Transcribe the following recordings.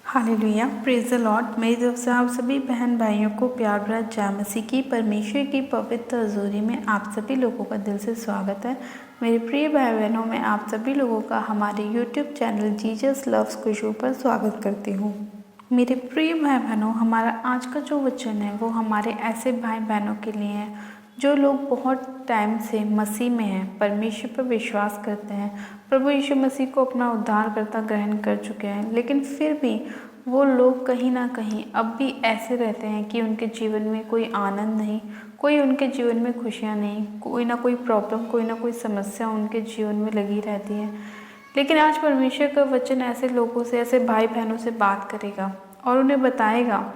Hallelujah, praise the Lord. मेरी तरफ से आप सभी बहन भाइयों को प्यार भरा जय मसीह की परमेश्वर की पवित्र हजूरी में आप सभी लोगों का दिल से स्वागत है। मेरे प्रिय भाई बहनों, मैं आप सभी लोगों का हमारे यूट्यूब चैनल जीसस लव्स खुशबू पर स्वागत करती हूँ। मेरे प्रिय भाई बहनों, हमारा आज का जो वचन है वो हमारे ऐसे भाई बहनों के लिए है जो लोग बहुत टाइम से मसीह में हैं, परमेश्वर पर विश्वास करते हैं, प्रभु यीशु मसीह को अपना उद्धारकर्ता ग्रहण कर चुके हैं, लेकिन फिर भी वो लोग कहीं ना कहीं अब भी ऐसे रहते हैं कि उनके जीवन में कोई आनंद नहीं, कोई उनके जीवन में खुशियाँ नहीं, कोई ना कोई प्रॉब्लम, कोई ना कोई समस्या उनके जीवन में लगी रहती है। लेकिन आज परमेश्वर का वचन ऐसे लोगों से, ऐसे भाई बहनों से बात करेगा और उन्हें बताएगा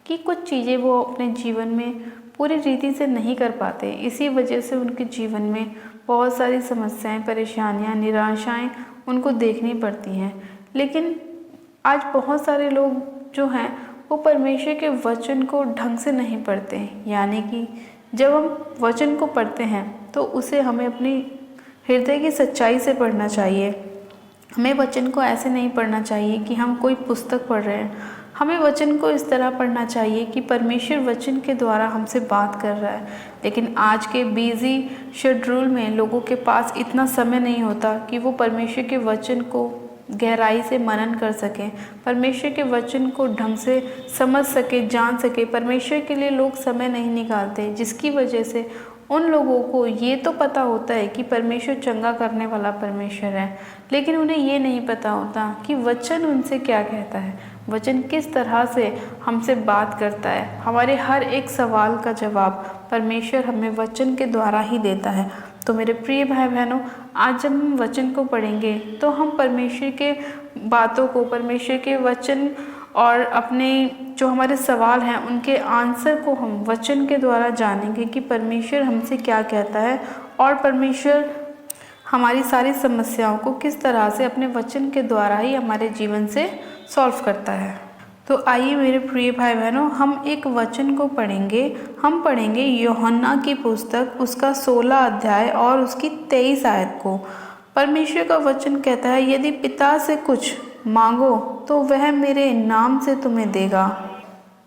कि कुछ चीज़ें वो अपने जीवन में पूरी रीति से नहीं कर पाते, इसी वजह से उनके जीवन में बहुत सारी समस्याएं, परेशानियां, निराशाएं उनको देखनी पड़ती हैं। लेकिन आज बहुत सारे लोग जो हैं वो परमेश्वर के वचन को ढंग से नहीं पढ़ते हैं। यानी कि जब हम वचन को पढ़ते हैं तो उसे हमें अपनी हृदय की सच्चाई से पढ़ना चाहिए। हमें वचन को ऐसे नहीं पढ़ना चाहिए कि हम कोई पुस्तक पढ़ रहे हैं। हमें वचन को इस तरह पढ़ना चाहिए कि परमेश्वर वचन के द्वारा हमसे बात कर रहा है। लेकिन आज के बिजी शेड्यूल में लोगों के पास इतना समय नहीं होता कि वो परमेश्वर के वचन को गहराई से मनन कर सकें, परमेश्वर के वचन को ढंग से समझ सके, जान सके। परमेश्वर के लिए लोग समय नहीं निकालते, जिसकी वजह से उन लोगों को ये तो पता होता है कि परमेश्वर चंगा करने वाला परमेश्वर है, लेकिन उन्हें ये नहीं पता होता कि वचन उनसे क्या कहता है, वचन किस तरह से हमसे बात करता है। हमारे हर एक सवाल का जवाब परमेश्वर हमें वचन के द्वारा ही देता है। तो मेरे प्रिय भाई बहनों, आज जब हम वचन को पढ़ेंगे तो हम परमेश्वर के बातों को, परमेश्वर के वचन और अपने जो हमारे सवाल हैं उनके आंसर को हम वचन के द्वारा जानेंगे कि परमेश्वर हमसे क्या कहता है और परमेश्वर हमारी सारी समस्याओं को किस तरह से अपने वचन के द्वारा ही हमारे जीवन से सॉल्व करता है। तो आइए मेरे प्रिय भाई बहनों, हम एक वचन को पढ़ेंगे। हम पढ़ेंगे यूहन्ना की पुस्तक, उसका 16 अध्याय और उसकी 23 आयत को। परमेश्वर का वचन कहता है, यदि पिता से कुछ मांगो तो वह मेरे नाम से तुम्हें देगा।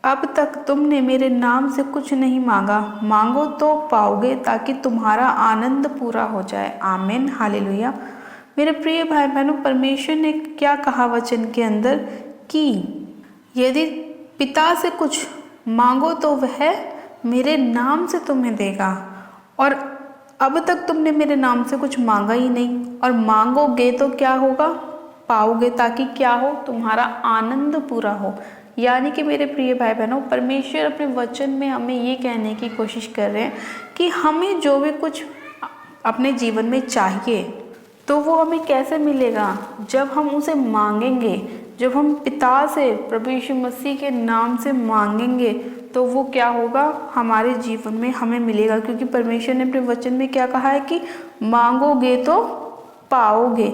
अब तक तुमने मेरे नाम से कुछ नहीं मांगा, मांगो तो पाओगे ताकि तुम्हारा आनंद पूरा हो जाए। आमीन, हालेलुया। मेरे प्रिय भाई बहनों, परमेश्वर ने क्या कहा वचन के अंदर कि यदि पिता से कुछ मांगो तो वह मेरे नाम से तुम्हें देगा। और अब तक तुमने मेरे नाम से कुछ मांगा ही नहीं, और मांगोगे तो क्या होगा? पाओगे, ताकि क्या हो? तुम्हारा आनंद पूरा हो। यानी कि मेरे प्रिय भाई बहनों, परमेश्वर अपने वचन में हमें ये कहने की कोशिश कर रहे हैं कि हमें जो भी कुछ अपने जीवन में चाहिए तो वो हमें कैसे मिलेगा? जब हम उसे मांगेंगे, जब हम पिता से, प्रभु यीशु मसीह के नाम से मांगेंगे तो वो क्या होगा? हमारे जीवन में हमें मिलेगा। क्योंकि परमेश्वर ने अपने वचन में क्या कहा है कि मांगोगे तो पाओगे।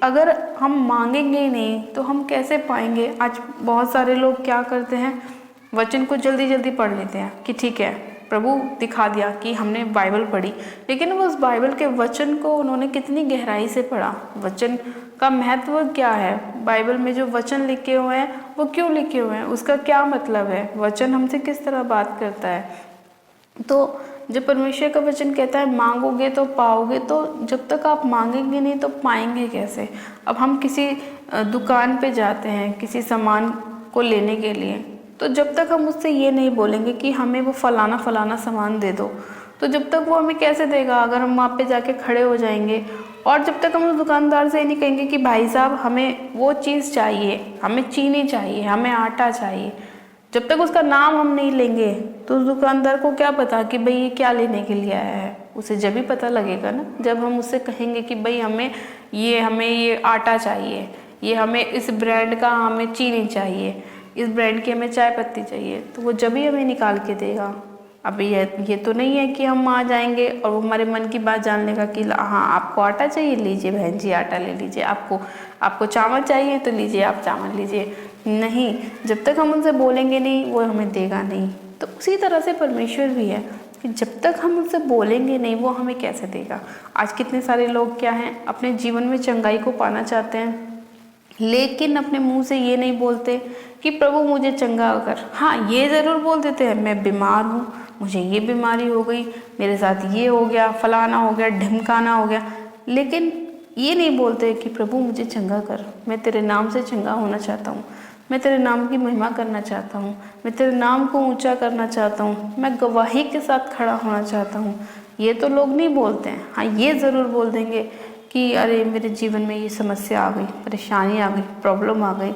अगर हम मांगेंगे ही नहीं तो हम कैसे पाएंगे? आज बहुत सारे लोग क्या करते हैं, वचन को जल्दी जल्दी पढ़ लेते हैं कि ठीक है, प्रभु दिखा दिया कि हमने बाइबल पढ़ी, लेकिन वो उस बाइबल के वचन को उन्होंने कितनी गहराई से पढ़ा? वचन का महत्व क्या है? बाइबल में जो वचन लिखे हुए हैं वो क्यों लिखे हुए हैं? उसका क्या मतलब है? वचन हमसे किस तरह बात करता है? तो जब परमेश्वर का वचन कहता है मांगोगे तो पाओगे, तो जब तक आप मांगेंगे नहीं तो पाएंगे कैसे? अब हम किसी दुकान पे जाते हैं किसी सामान को लेने के लिए, तो जब तक हम उससे ये नहीं बोलेंगे कि हमें वो फलाना फलाना सामान दे दो, तो जब तक वो हमें कैसे देगा? अगर हम वहाँ पे जाके खड़े हो जाएंगे और जब तक हम उस दुकानदार से ये नहीं कहेंगे कि भाई साहब हमें वो चीज़ चाहिए, हमें चीनी चाहिए, हमें आटा चाहिए, जब तक उसका नाम हम नहीं लेंगे तो उस दुकानदार को क्या पता कि भाई ये क्या लेने के लिए आया है? उसे जब भी पता लगेगा ना, जब हम उससे कहेंगे कि भाई हमें ये आटा चाहिए, ये हमें इस ब्रांड का हमें चीनी चाहिए, इस ब्रांड की हमें चाय पत्ती चाहिए, तो वो जब ही हमें निकाल के देगा। अभी ये तो नहीं है कि हम आ जाएंगे और वो हमारे मन की बात जान लेगा कि हाँ आपको आटा चाहिए, लीजिए बहन जी आटा ले लीजिए, आपको चावल चाहिए तो लीजिए आप चावल लीजिए। नहीं, जब तक हम उनसे बोलेंगे नहीं वो हमें देगा नहीं। तो उसी तरह से परमेश्वर भी है कि जब तक हम उनसे बोलेंगे नहीं वो हमें कैसे देगा? आज कितने सारे लोग क्या हैं, अपने जीवन में चंगाई को पाना चाहते हैं, लेकिन अपने मुंह से ये नहीं बोलते कि प्रभु मुझे चंगा कर। हाँ, ये ज़रूर बोल देते हैं मैं बीमार हूँ, मुझे ये बीमारी हो गई, मेरे साथ ये हो गया, फलाना हो गया, ढिमकाना हो गया, लेकिन ये नहीं बोलते कि प्रभु मुझे चंगा कर, मैं तेरे नाम से चंगा होना चाहता हूँ, मैं तेरे नाम की महिमा करना चाहता हूँ, मैं तेरे नाम को ऊंचा करना चाहता हूँ, मैं गवाही के साथ खड़ा होना चाहता हूँ। ये तो लोग नहीं बोलते हैं। हाँ, ये ज़रूर बोल देंगे कि अरे मेरे जीवन में ये समस्या आ गई, परेशानी आ गई, प्रॉब्लम आ गई।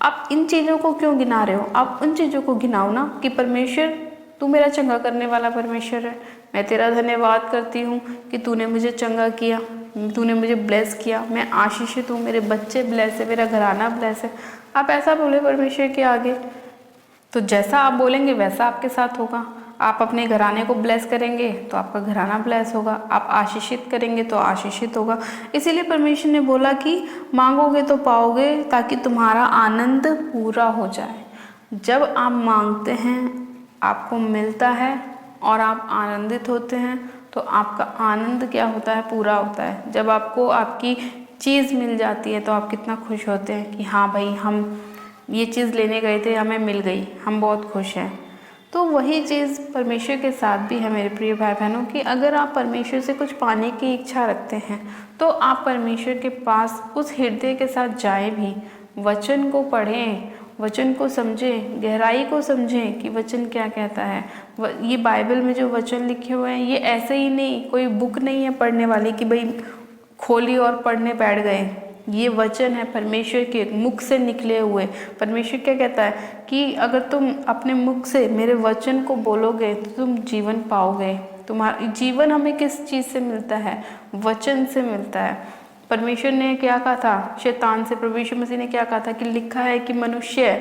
आप इन चीज़ों को क्यों गिना रहे हो? आप उन चीज़ों को गिनाओ ना कि परमेश्वर तू मेरा चंगा करने वाला परमेश्वर है, मैं तेरा धन्यवाद करती हूँ कि तूने मुझे चंगा किया, तूने मुझे ब्लेस किया, मैं आशीषित हूँ, मेरे बच्चे ब्लेस है, मेरा घराना ब्लेस है। आप ऐसा बोले परमेश्वर के आगे, तो जैसा आप बोलेंगे वैसा आपके साथ होगा। आप अपने घराने को ब्लेस करेंगे तो आपका घराना ब्लेस होगा, आप आशीषित करेंगे तो आशीषित होगा। इसीलिए परमेश्वर ने बोला कि मांगोगे तो पाओगे, ताकि तुम्हारा आनंद पूरा हो जाए। जब आप मांगते हैं आपको मिलता है और आप आनंदित होते हैं, तो आपका आनंद क्या होता है? पूरा होता है। जब आपको आपकी चीज़ मिल जाती है तो आप कितना खुश होते हैं कि हाँ भाई, हम ये चीज़ लेने गए थे, हमें मिल गई, हम बहुत खुश हैं। तो वही चीज़ परमेश्वर के साथ भी है मेरे प्रिय भाई बहनों, कि अगर आप परमेश्वर से कुछ पाने की इच्छा रखते हैं तो आप परमेश्वर के पास उस हृदय के साथ जाएं भी, वचन को पढ़ें, वचन को समझें, गहराई को समझें कि वचन क्या कहता है। ये बाइबल में जो वचन लिखे हुए हैं ये ऐसे ही नहीं, कोई बुक नहीं है पढ़ने वाली कि भाई खोली और पढ़ने बैठ गए। ये वचन है परमेश्वर के मुख से निकले हुए। परमेश्वर क्या कहता है कि अगर तुम अपने मुख से मेरे वचन को बोलोगे तो तुम जीवन पाओगे। तुम्हारा जीवन हमें किस चीज़ से मिलता है? वचन से मिलता है। परमेश्वर ने क्या कहा था शैतान से? प्रभु यीशु मसीह ने क्या कहा था कि लिखा है कि मनुष्य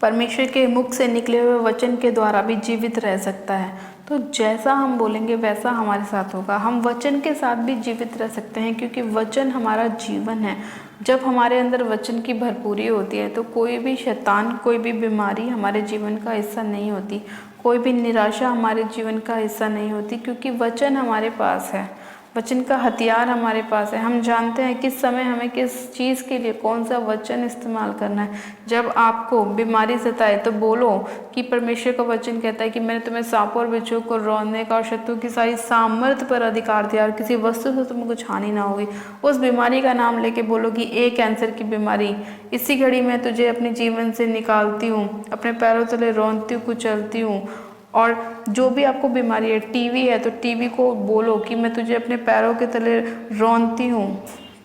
परमेश्वर के मुख से निकले हुए वचन के द्वारा भी जीवित रह सकता है। तो जैसा हम बोलेंगे वैसा हमारे साथ होगा। हम वचन के साथ भी जीवित रह सकते हैं, क्योंकि वचन हमारा जीवन है। जब हमारे अंदर वचन की भरपूरी होती है तो कोई भी शैतान, कोई भी बीमारी हमारे जीवन का हिस्सा नहीं होती, कोई भी निराशा हमारे जीवन का हिस्सा नहीं होती, क्योंकि वचन हमारे पास है। वचन का हथियार हमारे पास है। हम जानते हैं किस समय हमें किस चीज़ के लिए कौन सा वचन इस्तेमाल करना है। जब आपको बीमारी सताए तो बोलो कि परमेश्वर का वचन कहता है कि मैंने तुम्हें सांपों और बिच्छू को रौंदने का और शत्रु की सारी सामर्थ्य पर अधिकार दिया और किसी वस्तु से तुम्हें कुछ हानि ना होगी। उस बीमारी का नाम लेके बोलो कि ए कैंसर की बीमारी, इसी घड़ी में तुझे अपने जीवन से निकालती हूँ, अपने पैरों तले रौंदती हूँ, कुचलती हूँ। और जो भी आपको बीमारी है, टीवी है तो टीवी को बोलो कि मैं तुझे अपने पैरों के तले रौंदती हूँ।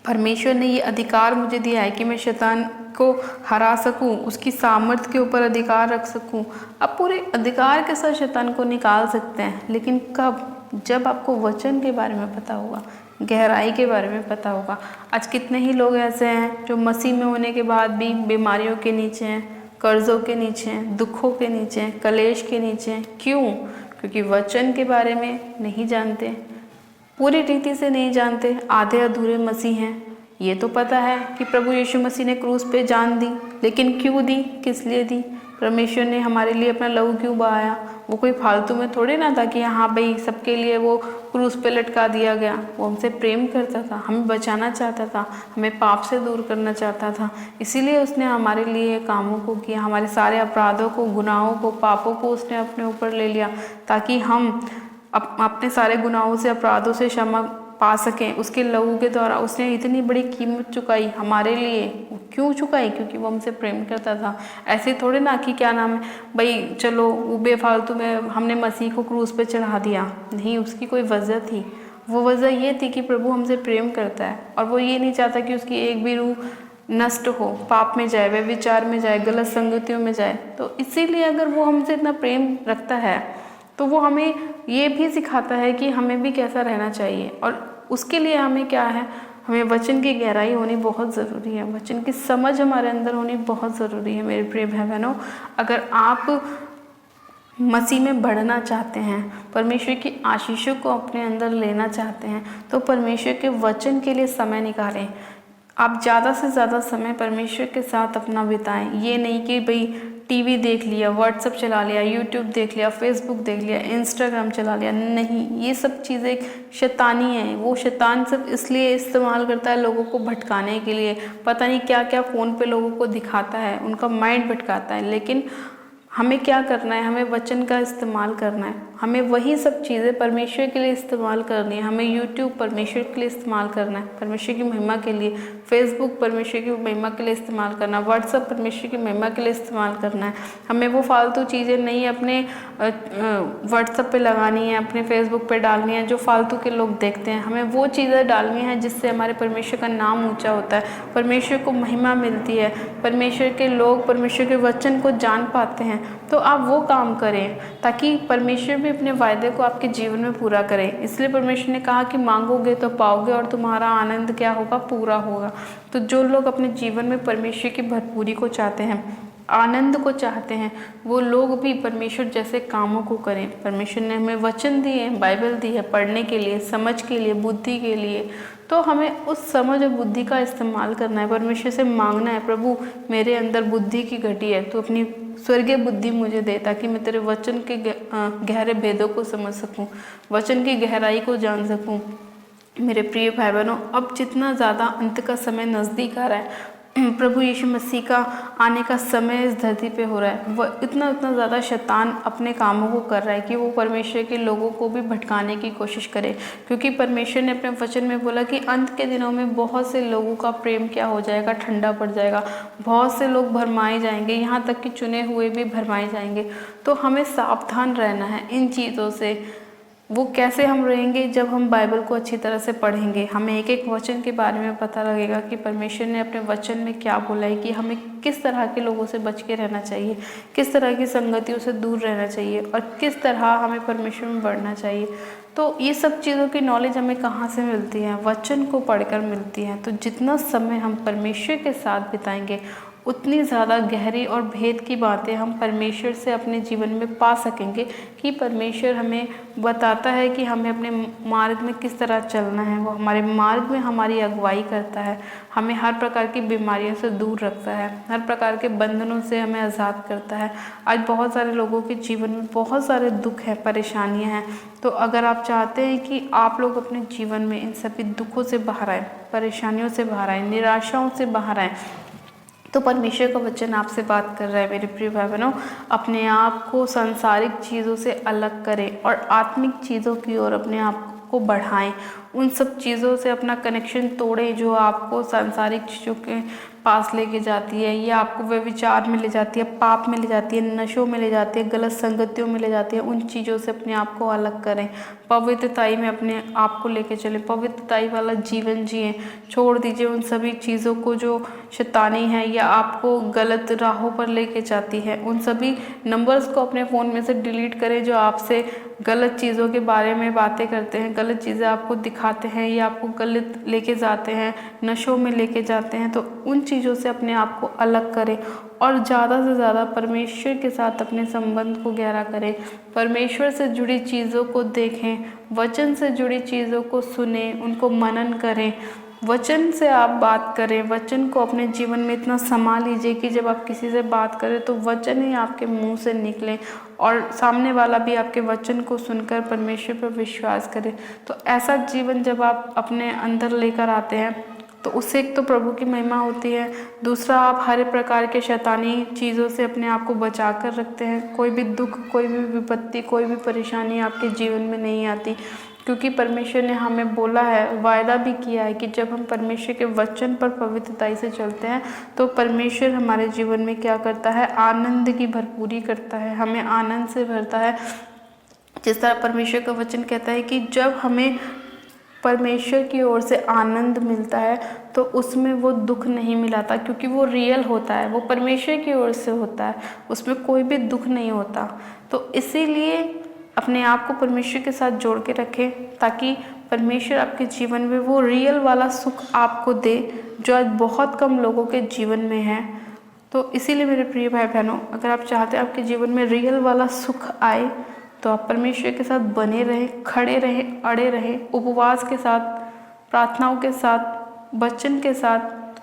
परमेश्वर ने ये अधिकार मुझे दिया है कि मैं शैतान को हरा सकूं, उसकी सामर्थ्य के ऊपर अधिकार रख सकूं। आप पूरे अधिकार के साथ शैतान को निकाल सकते हैं, लेकिन कब? जब आपको वचन के बारे में पता होगा, गहराई के बारे में पता होगा। आज कितने ही लोग ऐसे हैं जो मसीह में होने के बाद भी बीमारियों के नीचे हैं, कर्ज़ों के नीचे हैं, दुखों के नीचे हैं, कलेश के नीचे हैं। क्यों? क्योंकि वचन के बारे में नहीं जानते, पूरी रीति से नहीं जानते, आधे अधूरे मसीह हैं। ये तो पता है कि प्रभु यीशु मसीह ने क्रूस पे जान दी, लेकिन क्यों दी? किस लिए दी? परमेश्वर ने हमारे लिए अपना लहू क्यों बहाया? वो कोई फालतू में थोड़े ना था कि हाँ भाई सबके लिए वो क्रूस पे लटका दिया गया। वो हमसे प्रेम करता था, हमें बचाना चाहता था, हमें पाप से दूर करना चाहता था। इसीलिए उसने हमारे लिए कामों को किया, हमारे सारे अपराधों को, गुनाहों को, पापों को उसने अपने ऊपर ले लिया, ताकि हम अपने सारे गुनाहों से, अपराधों से क्षमा पा सकें। उसके लहू के द्वारा उसने इतनी बड़ी कीमत चुकाई हमारे लिए। क्यों चुकाई? क्योंकि वो हमसे प्रेम करता था। ऐसे थोड़े ना कि क्या नाम है भाई चलो वो बेफालतू में हमने मसीह को क्रूस पे चढ़ा दिया। नहीं, उसकी कोई वजह थी। वो वजह ये थी कि प्रभु हमसे प्रेम करता है और वो ये नहीं चाहता कि उसकी एक भी रूह नष्ट हो, पाप में जाए, व्यभिचार में जाए, गलत संगतियों में जाए। तो इसीलिए अगर वो हमसे इतना प्रेम रखता है तो वो हमें ये भी सिखाता है कि हमें भी कैसा रहना चाहिए। और उसके लिए हमें क्या है, हमें वचन की गहराई होनी बहुत ज़रूरी है, वचन की समझ हमारे अंदर होनी बहुत ज़रूरी है। मेरे प्रिय भाई बहनों, अगर आप मसीह में बढ़ना चाहते हैं, परमेश्वर की आशीषों को अपने अंदर लेना चाहते हैं, तो परमेश्वर के वचन के लिए समय निकालें। आप ज़्यादा से ज़्यादा समय परमेश्वर के साथ अपना बिताएं। ये नहीं कि भाई टीवी देख लिया, व्हाट्सएप चला लिया, यूट्यूब देख लिया, फेसबुक देख लिया, इंस्टाग्राम चला लिया। नहीं, ये सब चीज़ें शैतानी है। वो शैतान सिर्फ इसलिए इस्तेमाल करता है लोगों को भटकाने के लिए। पता नहीं क्या क्या फ़ोन पे लोगों को दिखाता है, उनका माइंड भटकाता है। लेकिन हमें क्या करना है? हमें वचन का इस्तेमाल करना है। हमें वही सब चीज़ें परमेश्वर के लिए इस्तेमाल करनी है। हमें यूट्यूब परमेश्वर के लिए इस्तेमाल करना है, परमेश्वर की महिमा के लिए। फेसबुक परमेश्वर की महिमा के लिए इस्तेमाल करना है। व्हाट्सएप परमेश्वर की महिमा के लिए इस्तेमाल करना है। हमें वो फालतू चीज़ें नहीं अपने व्हाट्सएप पे लगानी है, अपने फेसबुक पे डालनी है जो फालतू के लोग देखते हैं। हमें वो चीज़ें डालनी है जिससे हमारे परमेश्वर का नाम ऊँचा होता है, परमेश्वर को महिमा मिलती है, परमेश्वर के लोग परमेश्वर के वचन को जान पाते हैं। तो आप वो काम करें ताकि परमेश्वर भी अपने वायदे को आपके जीवन में पूरा करे। इसलिए परमेश्वर ने कहा कि मांगोगे तो पाओगे और तुम्हारा आनंद क्या होगा? पूरा होगा। तो जो लोग अपने जीवन में परमेश्वर की भरपूरी को चाहते हैं, आनंद को चाहते हैं, वो लोग भी परमेश्वर जैसे कामों को करें। परमेश्वर ने हमें वचन दिए हैं, बाइबल दी है पढ़ने के लिए, समझ के लिए, बुद्धि के लिए। तो हमें उस समझ और बुद्धि का इस्तेमाल करना है। परमेश्वर से मांगना है, प्रभु मेरे अंदर बुद्धि की घटी है, तो अपनी स्वर्गीय बुद्धि मुझे दे ताकि मैं तेरे वचन के गहरे भेदों को समझ सकूं, वचन की गहराई को जान सकूं। मेरे प्रिय भाई बहनों, अब जितना ज़्यादा अंत का समय नज़दीक आ रहा है, प्रभु यीशु मसीह का आने का समय इस धरती पे हो रहा है, वह इतना ज़्यादा शैतान अपने कामों को कर रहा है कि वो परमेश्वर के लोगों को भी भटकाने की कोशिश करे। क्योंकि परमेश्वर ने अपने वचन में बोला कि अंत के दिनों में बहुत से लोगों का प्रेम क्या हो जाएगा? ठंडा पड़ जाएगा। बहुत से लोग भरमाए जाएंगे, यहाँ तक कि चुने हुए भी भरमाए जाएंगे। तो हमें सावधान रहना है इन चीज़ों से। वो कैसे हम रहेंगे? जब हम बाइबल को अच्छी तरह से पढ़ेंगे, हमें एक एक वचन के बारे में पता लगेगा कि परमेश्वर ने अपने वचन में क्या बोला है, कि हमें किस तरह के लोगों से बच के रहना चाहिए, किस तरह की संगतियों से दूर रहना चाहिए और किस तरह हमें परमेश्वर में बढ़ना चाहिए। तो ये सब चीज़ों की नॉलेज हमें कहाँ से मिलती है? वचन को पढ़कर मिलती है। तो जितना समय हम परमेश्वर के साथ बिताएंगे, उतनी ज़्यादा गहरी और भेद की बातें हम परमेश्वर से अपने जीवन में पा सकेंगे कि परमेश्वर हमें बताता है कि हमें अपने मार्ग में किस तरह चलना है। वो हमारे मार्ग में हमारी अगुवाई करता है, हमें हर प्रकार की बीमारियों से दूर रखता है, हर प्रकार के बंधनों से हमें आज़ाद करता है। आज बहुत सारे लोगों के जीवन में बहुत सारे दुख हैं, परेशानियाँ हैं। तो अगर आप चाहते हैं कि आप लोग अपने जीवन में इन सभी दुखों से बाहर आए, परेशानियों से बाहर आए, निराशाओं से बाहर आए, तो परमेश्वर का वचन आपसे बात कर रहा है मेरे प्रिय भाई बहनों, अपने आप को सांसारिक चीज़ों से अलग करें और आत्मिक चीज़ों की ओर अपने आप को बढ़ाएं। उन सब चीज़ों से अपना कनेक्शन तोड़ें जो आपको सांसारिक चीज़ों के पास लेके जाती है, या आपको व्यभिचार में ले जाती है, पाप में ले जाती है, नशों में ले जाती है, गलत संगतियों में ले जाती है। उन चीज़ों से अपने आप को अलग करें, पवित्रताई में अपने आप को लेके चलें, पवित्रताई वाला जीवन जिएं। छोड़ दीजिए उन सभी चीज़ों को जो शैतानी है या आपको गलत राहों पर लेके जाती है। उन सभी नंबर्स को अपने फ़ोन में से डिलीट करें जो आपसे गलत चीज़ों के बारे में बातें करते हैं, गलत चीज़ें आपको दिखाते हैं या आपको गलत लेके जाते हैं, नशों में लेके जाते हैं। तो उन चीज़ों से अपने आप को अलग करें और ज़्यादा से ज़्यादा परमेश्वर के साथ अपने संबंध को गहरा करें। परमेश्वर से जुड़ी चीज़ों को देखें, वचन से जुड़ी चीज़ों को सुने, उनको मनन करें, वचन से आप बात करें। वचन को अपने जीवन में इतना समा लीजिए कि जब आप किसी से बात करें तो वचन ही आपके मुंह से निकले और सामने वाला भी आपके वचन को सुनकर परमेश्वर पर विश्वास करे। तो ऐसा जीवन जब आप अपने अंदर लेकर आते हैं तो उससे एक तो प्रभु की महिमा होती है, दूसरा आप हर प्रकार के शैतानी चीज़ों से अपने आप को बचा कर रखते हैं। कोई भी दुख, कोई भी विपत्ति, कोई भी परेशानी आपके जीवन में नहीं आती, क्योंकि परमेश्वर ने हमें बोला है, वायदा भी किया है कि जब हम परमेश्वर के वचन पर पवित्रताई से चलते हैं तो परमेश्वर हमारे जीवन में क्या करता है? आनंद की भरपूरी करता है, हमें आनंद से भरता है। जिस तरह परमेश्वर का वचन कहता है कि जब हमें परमेश्वर की ओर से आनंद मिलता है तो उसमें वो दुख नहीं मिलाता, क्योंकि वो रियल होता है, वो परमेश्वर की ओर से होता है, उसमें कोई भी दुख नहीं होता। तो इसीलिए अपने आप को परमेश्वर के साथ जोड़ के रखें ताकि परमेश्वर आपके जीवन में वो रियल वाला सुख आपको दे जो आज बहुत कम लोगों के जीवन में है। तो इसीलिए मेरे प्रिय भाई बहनों, अगर आप चाहते हैं आपके जीवन में रियल वाला सुख आए तो आप परमेश्वर के साथ बने रहें, खड़े रहें, अड़े रहें, उपवास के साथ, प्रार्थनाओं के साथ, वचन के साथ,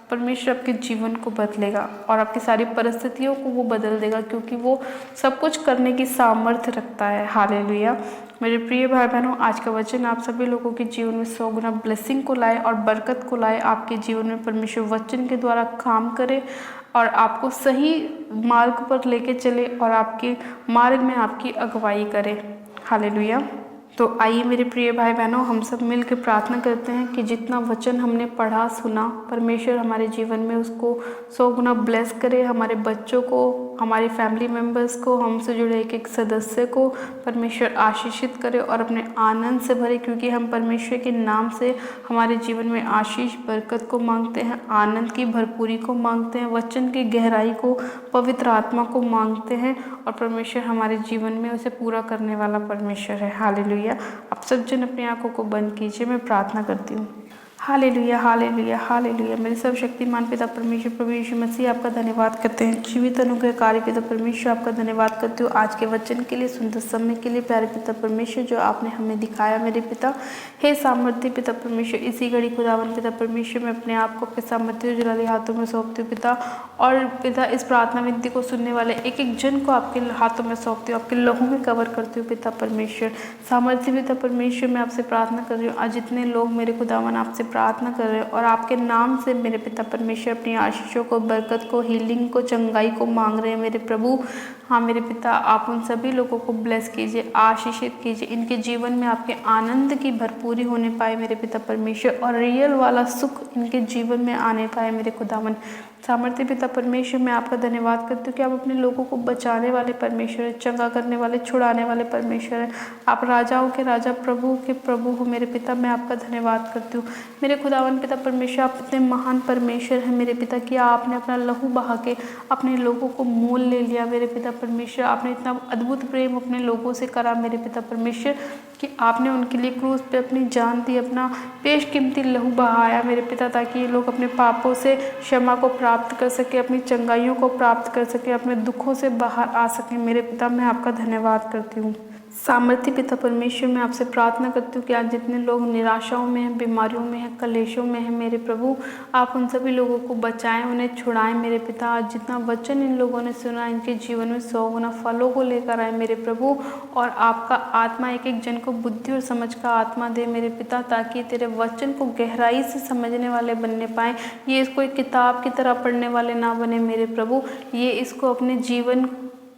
परमेश्वर आपके जीवन को बदलेगा और आपकी सारी परिस्थितियों को वो बदल देगा, क्योंकि वो सब कुछ करने की सामर्थ्य रखता है। हालेलुया। मेरे प्रिय भाई बहनों, आज का वचन आप सभी लोगों के जीवन में 100 गुना ब्लेसिंग को लाए और बरकत को लाए। आपके जीवन में परमेश्वर वचन के द्वारा काम करे और आपको सही मार्ग पर लेके चले और आपके मार्ग में आपकी अगुवाई करे। हालेलुया। तो आइए मेरे प्रिय भाई बहनों, हम सब मिलकर प्रार्थना करते हैं कि जितना वचन हमने पढ़ा सुना, परमेश्वर हमारे जीवन में उसको 100 गुना ब्लेस करे। हमारे बच्चों को, हमारी फैमिली मेम्बर्स को, हमसे जुड़े एक एक सदस्य को परमेश्वर आशीषित करे और अपने आनंद से भरे, क्योंकि हम परमेश्वर के नाम से हमारे जीवन में आशीष बरकत को मांगते हैं, आनंद की भरपूरी को मांगते हैं, वचन की गहराई को, पवित्र आत्मा को मांगते हैं और परमेश्वर हमारे जीवन में उसे पूरा करने वाला परमेश्वर है। हालेलुया। आप सब जन अपनी आंखों को बंद कीजिए, मैं प्रार्थना करती हूँ। Hallelujah, hallelujah, hallelujah. मेरे सर्वशक्तिमान पिता परमेश्वर प्रभु यीशु मसीह, आपका धन्यवाद करते हैं। जीवित अनुग्रहकारी पिता परमेश्वर, आपका धन्यवाद करते हो आज के वचन के लिए, सुंदर समय के लिए। प्यारे पिता परमेश्वर, जो आपने हमें दिखाया मेरे पिता, हे सामर्थ्य पिता परमेश्वर, इसी घड़ी खुदावन पिता परमेश्वर, मैं अपने आप को आपके सामर्थ्य उजलाले हाथों में सौंपती हूँ पिता। और पिता, इस प्रार्थना विनती को सुनने वाले एक एक जन को आपके हाथों में सौंपती हूँ, आपके लहू में कवर करती हूँ पिता परमेश्वर। सामर्थ्य पिता परमेश्वर, मैं आपसे प्रार्थना कर रही हूँ, आज जितने लोग मेरे खुदावन आपसे प्रार्थना कर रहे हैं और आपके नाम से मेरे पिता परमेश्वर अपनी आशीषों को, बरकत को, हीलिंग को, चंगाई को मांग रहे हैं मेरे प्रभु। हाँ मेरे पिता, आप उन सभी लोगों को ब्लेस कीजिए, आशीषित कीजिए, इनके जीवन में आपके आनंद की भरपूरी होने पाए मेरे पिता परमेश्वर, और रियल वाला सुख इनके जीवन में आने पाए मेरे खुदावन। सामर्थ्य पिता परमेश्वर, मैं आपका धन्यवाद करती हूँ कि आप अपने लोगों को बचाने वाले परमेश्वर हैं, चंगा करने वाले, छुड़ाने वाले परमेश्वर हैं। आप राजाओं के राजा, प्रभु के प्रभु हो मेरे पिता। मैं आपका धन्यवाद करती हूँ मेरे खुदावन पिता परमेश्वर। आप इतने महान परमेश्वर हैं मेरे पिता कि आपने अपना लहू बहा के अपने लोगों को मोल ले लिया मेरे पिता परमेश्वर। आपने इतना अद्भुत प्रेम अपने लोगों से करा मेरे पिता परमेश्वर कि आपने उनके लिए क्रूस पे अपनी जान दी, अपना बेशकीमती लहू बहाया मेरे पिता, ताकि ये लोग अपने पापों से क्षमा को प्राप्त कर सके, अपनी चंगाइयों को प्राप्त कर सके, अपने दुखों से बाहर आ सके मेरे पिता। मैं आपका धन्यवाद करती हूँ। सामर्थ्य पिता परमेश्वर, मैं आपसे प्रार्थना करती हूँ कि आज जितने लोग निराशाओं में हैं, बीमारियों में हैं, कलेशों में हैं मेरे प्रभु, आप उन सभी लोगों को बचाएं, उन्हें छुड़ाएं मेरे पिता। आज जितना वचन इन लोगों ने सुना, इनके जीवन में 100 गुना फलों को लेकर आए मेरे प्रभु, और आपका आत्मा एक एक जन को बुद्धि और समझ का आत्मा दे मेरे पिता, ताकि तेरे वचन को गहराई से समझने वाले बनने पाएँ। ये इसको एक किताब की तरह पढ़ने वाले ना बने मेरे प्रभु, ये इसको अपने जीवन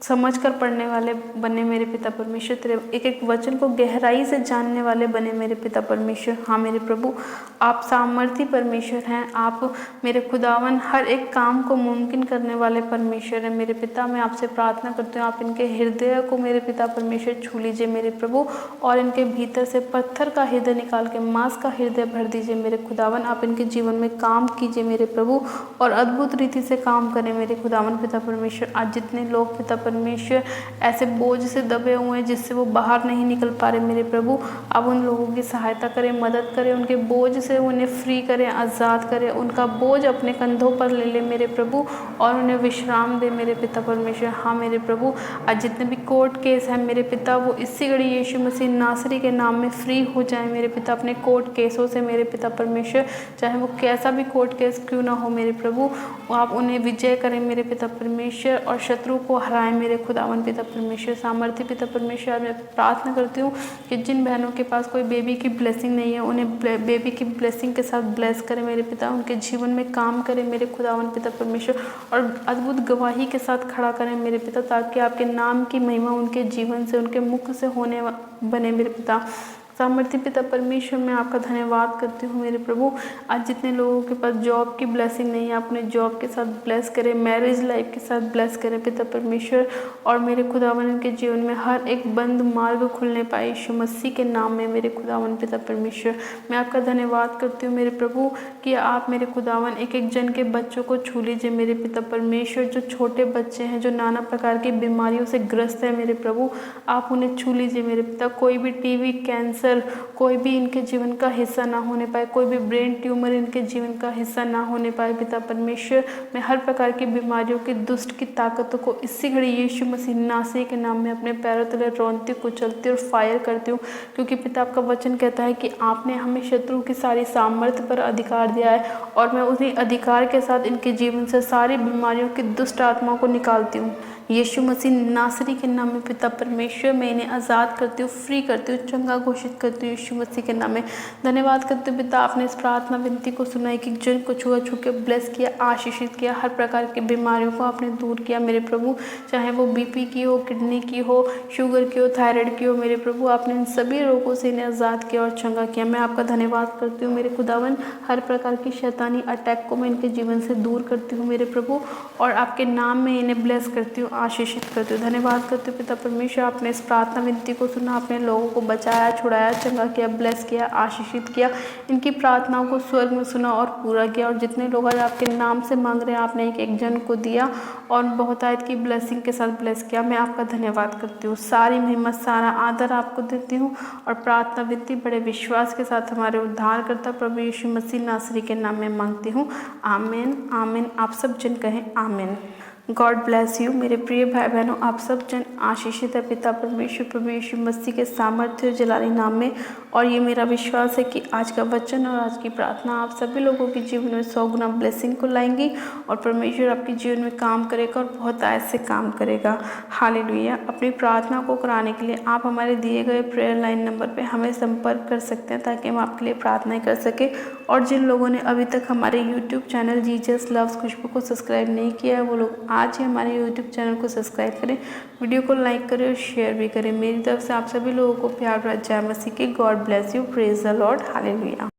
समझ कर पढ़ने वाले बने मेरे पिता परमेश्वर। तेरे एक एक वचन को गहराई से जानने वाले बने मेरे पिता परमेश्वर। हाँ मेरे प्रभु, आप सामर्थी परमेश्वर हैं, आप मेरे खुदावन हर एक काम को मुमकिन करने वाले परमेश्वर हैं मेरे पिता। मैं आपसे प्रार्थना करती हूँ, आप इनके हृदय को मेरे पिता परमेश्वर छू लीजिए मेरे प्रभु, और इनके भीतर से पत्थर का हृदय निकाल के मांस का हृदय भर दीजिए मेरे खुदावन। आप इनके जीवन में काम कीजिए मेरे प्रभु, और अद्भुत रीति से काम करें मेरे खुदावन पिता परमेश्वर। आज जितने लोग पिता परमेश्वर ऐसे बोझ से दबे हुए हैं जिससे वो बाहर नहीं निकल पा रहे मेरे प्रभु, अब उन लोगों की सहायता करें, मदद करें, उनके बोझ से उन्हें फ्री करें, आज़ाद करें, उनका बोझ अपने कंधों पर ले ले मेरे प्रभु, और उन्हें विश्राम दे मेरे पिता परमेश्वर। हाँ मेरे प्रभु, आज जितने भी कोर्ट केस हैं मेरे पिता, वो इसी घड़ी यीशु मसीह नासरी के नाम में फ्री हो जाए मेरे पिता, अपने कोर्ट केसों से मेरे पिता परमेश्वर, चाहे वो कैसा भी कोर्ट केस क्यों ना हो मेरे प्रभु, आप उन्हें विजय करें मेरे पिता परमेश्वर, और शत्रु को हराएं मेरे खुदावन पिता परमेश्वर। सामर्थ्य पिता परमेश्वर, मैं प्रार्थना करती हूँ कि जिन बहनों के पास कोई बेबी की ब्लेसिंग नहीं है, उन्हें बेबी की ब्लेसिंग के साथ ब्लेस करें मेरे पिता, उनके जीवन में काम करें मेरे खुदावन पिता परमेश्वर, और अद्भुत गवाही के साथ खड़ा करें मेरे पिता, ताकि आपके नाम की महिमा उनके जीवन से, उनके मुख से होने बने मेरे पिता। सामर्थ्य पिता परमेश्वर, मैं आपका धन्यवाद करती हूँ मेरे प्रभु। आज जितने लोगों के पास जॉब की ब्लेसिंग नहीं है, अपने जॉब के साथ ब्लेस करें, मैरिज लाइफ के साथ ब्लेस करें पिता परमेश्वर, और मेरे खुदावन के जीवन में हर एक बंद मार्ग खुलने पाए यीशु मसीह के नाम में मेरे खुदावन पिता परमेश्वर। मैं आपका धन्यवाद करती हूँ मेरे प्रभु कि आप मेरे खुदावन एक एक जन के बच्चों को छू लीजिए मेरे पिता परमेश्वर। जो छोटे बच्चे हैं, जो नाना प्रकार की बीमारियों से ग्रस्त है मेरे प्रभु, आप उन्हें छू लीजिए मेरे पिता। कोई भी टीबी, कैंसर, कैंसर कोई भी इनके जीवन का हिस्सा ना होने पाए, कोई भी ब्रेन ट्यूमर इनके जीवन का हिस्सा ना होने पाए। पिता परमेश्वर, मैं हर प्रकार की बीमारियों की दुष्ट की ताकतों को इसी घड़ी यीशु मसीह नासरी के नाम में अपने पैरों तले रौंदती कुचलती और फायर करती हूँ, क्योंकि पिता आपका वचन कहता है कि आपने हमें शत्रु की सारी सामर्थ्य पर अधिकार दिया है, और मैं उसी अधिकार के साथ इनके जीवन से सारी बीमारियों की दुष्ट आत्माओं को निकालती हूँ। यीशु मसीह नासरी के नाम में पिता परमेश्वर, मैं इन्हें आज़ाद करती हूँ, फ्री करती हूँ, चंगा घोषित करती हूँ यीशु मसीह के नाम में। धन्यवाद करती हूँ पिता, आपने इस प्रार्थना विनती को सुना है कि जन को छुआ छू के ब्लेस किया, आशीषित किया, हर प्रकार की बीमारियों को आपने दूर किया मेरे प्रभु, चाहे वो बीपी की हो, किडनी की हो, शुगर की हो, थायराइड की हो। मेरे प्रभु, आपने इन सभी रोगों से इन्हें आज़ाद किया और चंगा किया। मैं आपका धन्यवाद करती हूँ मेरे खुदावन, हर प्रकार की शैतानी अटैक को मैं इनके जीवन से दूर करती हूँ मेरे प्रभु, और आपके नाम में इन्हें ब्लेस करती हूँ, आशीषित करती हूँ। धन्यवाद करती हूँ पिता परमेश्वर, आपने इस प्रार्थना विनती को सुना, आपने लोगों को बचाया, छुड़ाया, चंगा किया, ब्लेस किया, आशीषित किया, इनकी प्रार्थनाओं को स्वर्ग में सुना और पूरा किया। और जितने लोग आज आपके नाम से मांग रहे हैं, आपने एक एक जन को दिया और बहुतायत की ब्लेसिंग के साथ ब्लेस किया। मैं आपका धन्यवाद करती हूँ, सारी महिमा सारा आदर आपको देती हूँ, और प्रार्थना विनती बड़े विश्वास के साथ हमारे उद्धारकर्ता प्रभु यीशु मसीह नासरी के नाम में मांगती हूँ। आमीन आमीन। आप सब जन कहें आमीन। गॉड ब्लेस यू मेरे प्रिय भाई बहनों, आप सब जन आशीषित है पिता परमेश्वर प्रभु यीशु मसीह के सामर्थ्य और जलाली नाम में। और ये मेरा विश्वास है कि आज का वचन और आज की प्रार्थना आप सभी लोगों के जीवन में 100 गुना ब्लेसिंग को लाएंगी, और परमेश्वर आपके जीवन में काम करेगा और बहुत आयत से काम करेगा। हालेलुया। अपनी प्रार्थना को कराने के लिए आप हमारे दिए गए प्रेयर लाइन नंबर पर हमें संपर्क कर सकते हैं, ताकि हम आपके लिए प्रार्थनाएं कर सकें। और जिन लोगों ने अभी तक हमारे यूट्यूब चैनल जीसस लव्स खुशबू को सब्सक्राइब नहीं किया है, वो लोग आज ही हमारे यूट्यूब चैनल को सब्सक्राइब करें, वीडियो को लाइक करें और शेयर भी करें। मेरी तरफ से आप सभी लोगों को प्यार भरा जय मसीह की। God bless you. Praise the Lord. Hallelujah.